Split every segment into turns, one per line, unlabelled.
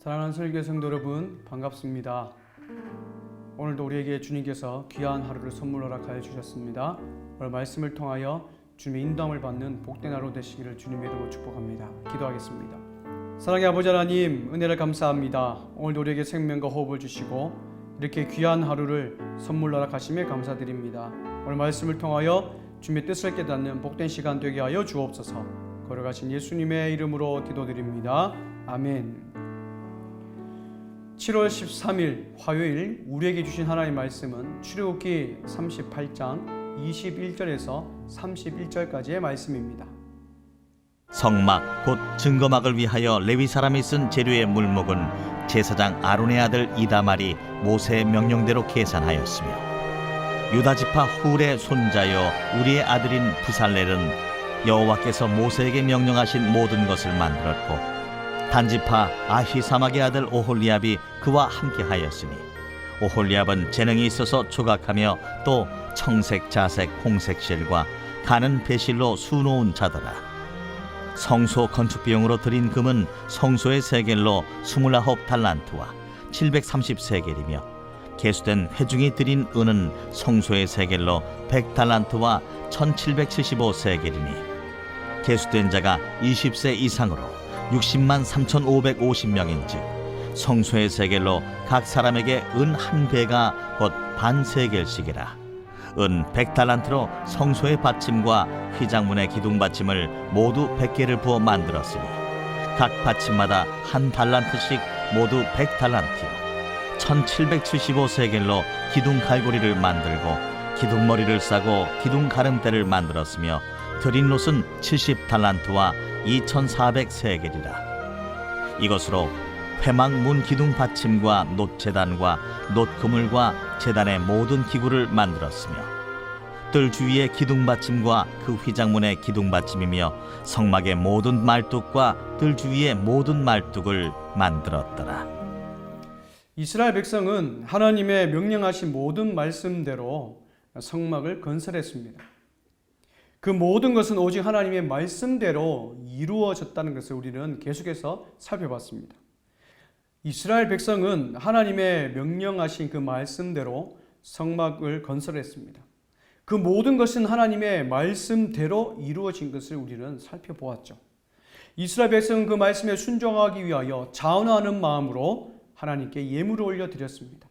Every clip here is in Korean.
사랑하는 설교 성도 여러분, 반갑습니다. 오늘도 우리에게 주님께서 귀한 하루를 선물로 허락하여 주셨습니다. 오늘 말씀을 통하여 주님의 인도함을 받는 복된 하루 되시기를 주님의 이름으로 축복합니다. 기도하겠습니다. 사랑의 아버지 하나님, 은혜를 감사합니다. 오늘도 우리에게 생명과 호흡을 주시고 이렇게 귀한 하루를 선물로 허락하심에 감사드립니다. 오늘 말씀을 통하여 주님의 뜻을 깨닫는 복된 시간 되게 하여 주옵소서. 걸어가신 예수님의 이름으로 기도드립니다. 아멘. 7월 13일 화요일 우리에게 주신 하나님의 말씀은 출애굽기 38장 21절에서 31절까지의 말씀입니다.
성막 곧 증거막을 위하여 레위 사람이 쓴 재료의 물목은 제사장 아론의 아들 이다말이 모세의 명령대로 계산하였으며, 유다 지파 훌의 손자여 우리의 아들인 부살렐은 여호와께서 모세에게 명령하신 모든 것을 만들었고, 단지파 아히사막의 아들 오홀리압이 그와 함께 하였으니, 오홀리압은 재능이 있어서 조각하며 또 청색, 자색, 홍색 실과 가는 배실로 수놓은 자더라. 성소 건축 비용으로 들인 금은 성소의 세겔로 29달란트와 730세겔이며, 계수된 회중이 들인 은은 성소의 세겔로 100달란트와 1775세겔이니, 계수된 자가 20세 이상으로 60만 3,550명인즉 성소의 세겔로 각 사람에게 은 한 배가 곧 반세겔씩이라. 은 100달란트로 성소의 받침과 휘장문의 기둥 받침을 모두 100개를 부어 만들었으니, 각 받침마다 한 달란트씩 모두 100달란트요 1775세겔로 기둥 갈고리를 만들고 기둥머리를 싸고 기둥 가름대를 만들었으며, 드린 롯은 70달란트와 2400세겔이라. 이것으로 회막문 기둥 받침과 놋제단과 놋그물과 제단의 모든 기구를 만들었으며, 뜰 주위의 기둥 받침과 그 휘장문의 기둥 받침이며 성막의 모든 말뚝과 뜰 주위의 모든 말뚝을 만들었더라.
이스라엘 백성은 하나님의 명령하신 모든 말씀대로 성막을 건설했습니다. 그 모든 것은 오직 하나님의 말씀대로 이루어졌다는 것을 우리는 계속해서 살펴봤습니다. 이스라엘 백성은 하나님의 명령하신 그 말씀대로 성막을 건설했습니다. 그 모든 것은 하나님의 말씀대로 이루어진 것을 우리는 살펴보았죠. 이스라엘 백성은 그 말씀에 순종하기 위하여 자원하는 마음으로 하나님께 예물을 올려드렸습니다.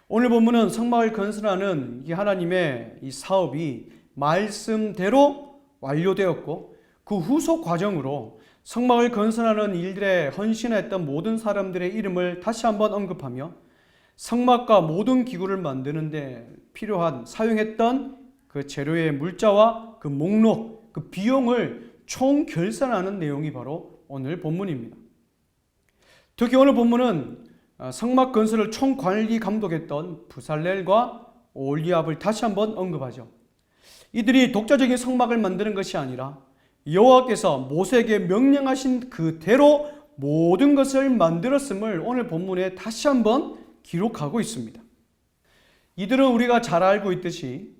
오늘 본문은 성막을 건설하는 이 하나님의 이 사업이 말씀대로 완료되었고, 그 후속 과정으로 성막을 건설하는 일들에 헌신했던 모든 사람들의 이름을 다시 한번 언급하며, 성막과 모든 기구를 만드는 데 필요한 사용했던 그 재료의 물자와 그 목록, 그 비용을 총 결산하는 내용이 바로 오늘 본문입니다. 특히 오늘 본문은 성막 건설을 총 관리 감독했던 부살렐과 오홀리압을 다시 한번 언급하죠. 이들이 독자적인 성막을 만드는 것이 아니라 여호와께서 모세에게 명령하신 그대로 모든 것을 만들었음을 오늘 본문에 다시 한번 기록하고 있습니다. 이들은 우리가 잘 알고 있듯이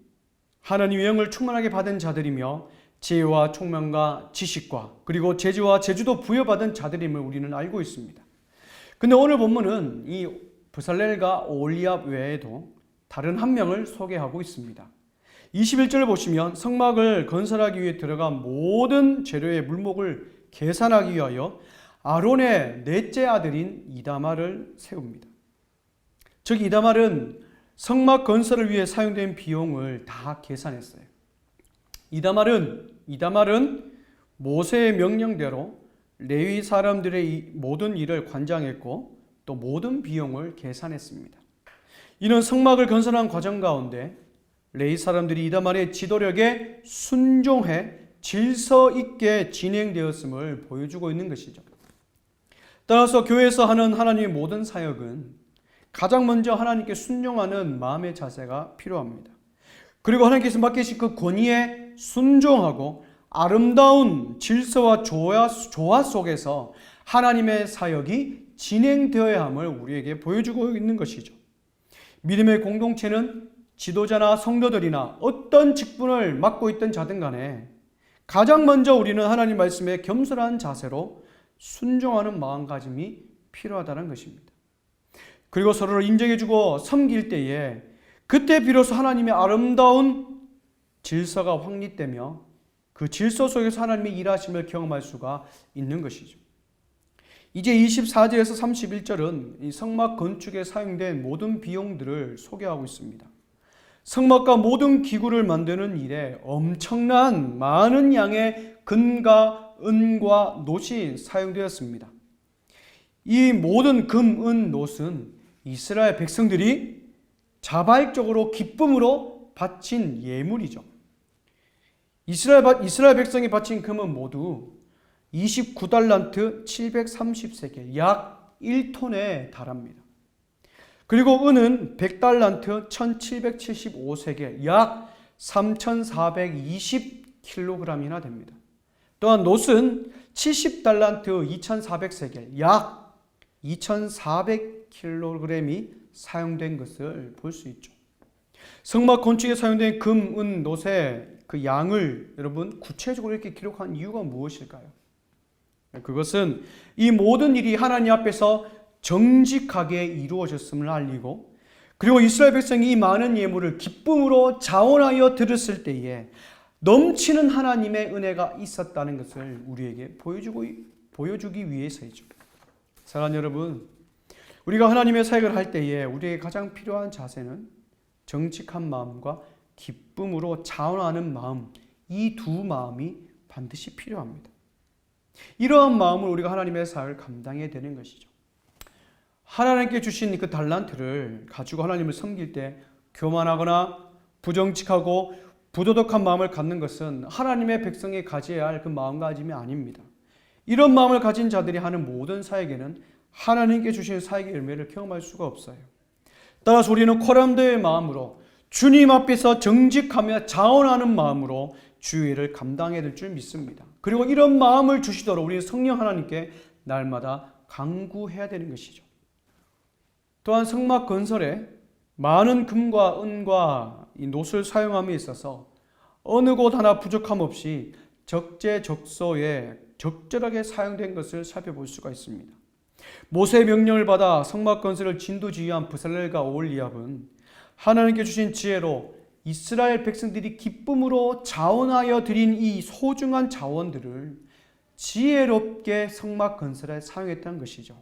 하나님의 영을 충만하게 받은 자들이며 지혜와 총명과 지식과 그리고 재주와 재주도 부여받은 자들임을 우리는 알고 있습니다. 근데 오늘 본문은 이 부살렐과 오홀리압 외에도 다른 한 명을 소개하고 있습니다. 21절을 보시면 성막을 건설하기 위해 들어간 모든 재료의 물목을 계산하기 위하여 아론의 넷째 아들인 이다말을 세웁니다. 즉 이다말은 성막 건설을 위해 사용된 비용을 다 계산했어요. 이다말은 모세의 명령대로 레위 사람들의 모든 일을 관장했고 또 모든 비용을 계산했습니다. 이는 성막을 건설한 과정 가운데 레위 사람들이 이다말의 지도력에 순종해 질서 있게 진행되었음을 보여주고 있는 것이죠. 따라서 교회에서 하는 하나님의 모든 사역은 가장 먼저 하나님께 순종하는 마음의 자세가 필요합니다. 그리고 하나님께서 맡기신 그 권위에 순종하고 아름다운 질서와 조화 속에서 하나님의 사역이 진행되어야 함을 우리에게 보여주고 있는 것이죠. 믿음의 공동체는 지도자나 성도들이나 어떤 직분을 맡고 있던 자든 간에 가장 먼저 우리는 하나님 말씀에 겸손한 자세로 순종하는 마음가짐이 필요하다는 것입니다. 그리고 서로를 인정해주고 섬길 때에 그때 비로소 하나님의 아름다운 질서가 확립되며 그 질서 속에서 하나님의 일하심을 경험할 수가 있는 것이죠. 이제 24절에서 31절은 이 성막 건축에 사용된 모든 비용들을 소개하고 있습니다. 성막과 모든 기구를 만드는 일에 엄청난 많은 양의 금과 은과 놋이 사용되었습니다. 이 모든 금, 은, 놋은 이스라엘 백성들이 자발적으로 기쁨으로 바친 예물이죠. 이스라엘 백성이 바친 금은 모두 29달란트 730세겔 약 1톤에 달합니다. 그리고 은은 100달란트 1775세겔 약 3420kg이나 됩니다. 또한 놋은 70달란트 2400세겔 약 2400kg이 사용된 것을 볼 수 있죠. 성막 건축에 사용된 금, 은, 놋의 그 양을 여러분 구체적으로 이렇게 기록한 이유가 무엇일까요? 그것은 이 모든 일이 하나님 앞에서 정직하게 이루어졌음을 알리고, 그리고 이스라엘 백성이 이 많은 예물을 기쁨으로 자원하여 드렸을 때에 넘치는 하나님의 은혜가 있었다는 것을 우리에게 보여주기 위해서이죠. 사랑하는 여러분, 우리가 하나님의 사역을 할 때에 우리에게 가장 필요한 자세는 정직한 마음과 기쁨으로 자원하는 마음, 이 두 마음이 반드시 필요합니다. 이러한 마음을 우리가 하나님의 사역을 감당해야 되는 것이죠. 하나님께 주신 그 달란트를 가지고 하나님을 섬길 때 교만하거나 부정직하고 부도덕한 마음을 갖는 것은 하나님의 백성이 가져야 할 그 마음가짐이 아닙니다. 이런 마음을 가진 자들이 하는 모든 사역에는 하나님께 주신 사역의 열매를 경험할 수가 없어요. 따라서 우리는 코람도의 마음으로 주님 앞에서 정직하며 자원하는 마음으로 주의 일을 감당해야 될 줄 믿습니다. 그리고 이런 마음을 주시도록 우리는 성령 하나님께 날마다 간구해야 되는 것이죠. 또한 성막 건설에 많은 금과 은과 이 놋을 사용함에 있어서 어느 곳 하나 부족함 없이 적재적소에 적절하게 사용된 것을 살펴볼 수가 있습니다. 모세의 명령을 받아 성막 건설을 진두지휘한 브살렐과 오홀리압은 하나님께 주신 지혜로 이스라엘 백성들이 기쁨으로 자원하여 드린 이 소중한 자원들을 지혜롭게 성막 건설에 사용했다는 것이죠.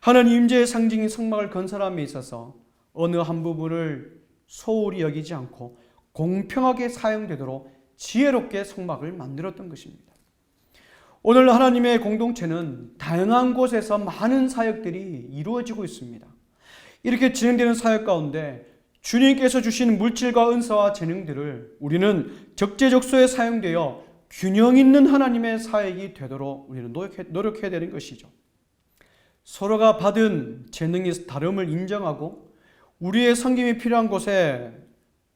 하나님 임재의 상징인 성막을 건설함에 있어서 어느 한 부분을 소홀히 여기지 않고 공평하게 사용되도록 지혜롭게 성막을 만들었던 것입니다. 오늘 하나님의 공동체는 다양한 곳에서 많은 사역들이 이루어지고 있습니다. 이렇게 진행되는 사역 가운데 주님께서 주신 물질과 은사와 재능들을 우리는 적재적소에 사용되어 균형 있는 하나님의 사역이 되도록 우리는 노력해야 되는 것이죠. 서로가 받은 재능이 다름을 인정하고 우리의 섬김이 필요한 곳에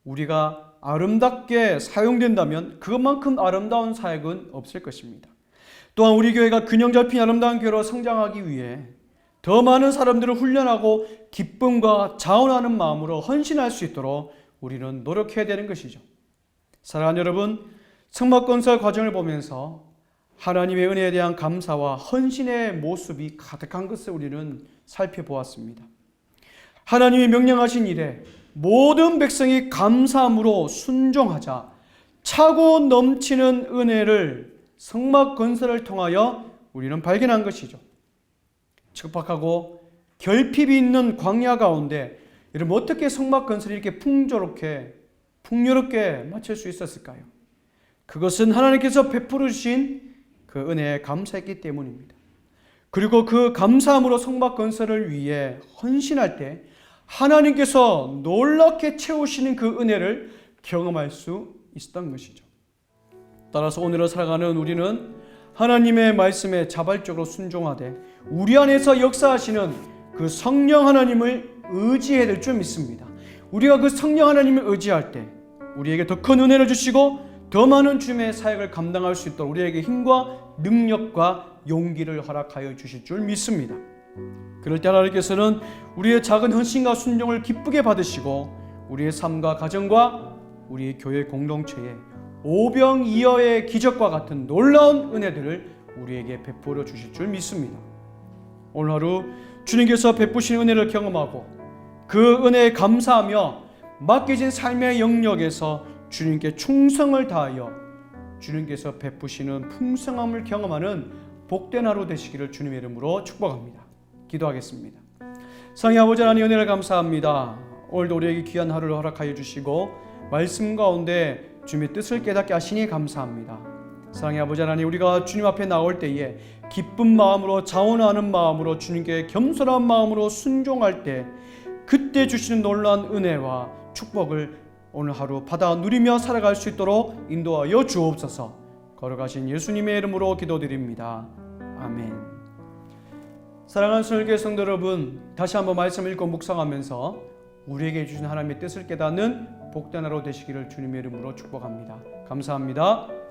우리가 아름답게 사용된다면 그것만큼 아름다운 사역은 없을 것입니다. 또한 우리 교회가 균형 잡힌 아름다운 교회로 성장하기 위해 더 많은 사람들을 훈련하고 기쁨과 자원하는 마음으로 헌신할 수 있도록 우리는 노력해야 되는 것이죠. 사랑하는 여러분, 성막 건설 과정을 보면서 하나님의 은혜에 대한 감사와 헌신의 모습이 가득한 것을 우리는 살펴보았습니다. 하나님이 명령하신 일에 모든 백성이 감사함으로 순종하자 차고 넘치는 은혜를 성막 건설을 통하여 우리는 발견한 것이죠. 척박하고 결핍이 있는 광야 가운데 여러분 어떻게 성막 건설이 이렇게 풍요롭게 마칠 수 있었을까요? 그것은 하나님께서 베풀어 주신 그 은혜에 감사했기 때문입니다. 그리고 그 감사함으로 성막 건설을 위해 헌신할 때 하나님께서 놀랍게 채우시는 그 은혜를 경험할 수 있었던 것이죠. 따라서 오늘을 살아가는 우리는 하나님의 말씀에 자발적으로 순종하되 우리 안에서 역사하시는 그 성령 하나님을 의지해야 될 줄 믿습니다. 우리가 그 성령 하나님을 의지할 때 우리에게 더 큰 은혜를 주시고 더 많은 주님의 사역을 감당할 수 있도록 우리에게 힘과 능력과 용기를 허락하여 주실 줄 믿습니다. 그럴 때 하나님께서는 우리의 작은 헌신과 순종을 기쁘게 받으시고 우리의 삶과 가정과 우리의 교회 공동체에 오병이어의 기적과 같은 놀라운 은혜들을 우리에게 베풀어 주실 줄 믿습니다. 오늘 하루 주님께서 베푸신 은혜를 경험하고 그 은혜에 감사하며 맡겨진 삶의 영역에서 주님께 충성을 다하여 주님께서 베푸시는 풍성함을 경험하는 복된 하루 되시기를 주님의 이름으로 축복합니다. 기도하겠습니다. 성의 아버지 하나님 은혜를 감사합니다. 오늘도 우리에게 귀한 하루를 허락하여 주시고 말씀 가운데 주님의 뜻을 깨닫게 하시니 감사합니다. 사랑의 아버지 하나님, 우리가 주님 앞에 나올 때에 기쁜 마음으로 자원하는 마음으로 주님께 겸손한 마음으로 순종할 때 그때 주시는 놀라운 은혜와 축복을 오늘 하루 받아 누리며 살아갈 수 있도록 인도하여 주옵소서. 걸어가신 예수님의 이름으로 기도드립니다. 아멘. 사랑하는 설교회 성도 여러분, 다시 한번 말씀 읽고 묵상하면서 우리에게 주신 하나님의 뜻을 깨닫는 복된 하루 되시기를 주님의 이름으로 축복합니다. 감사합니다.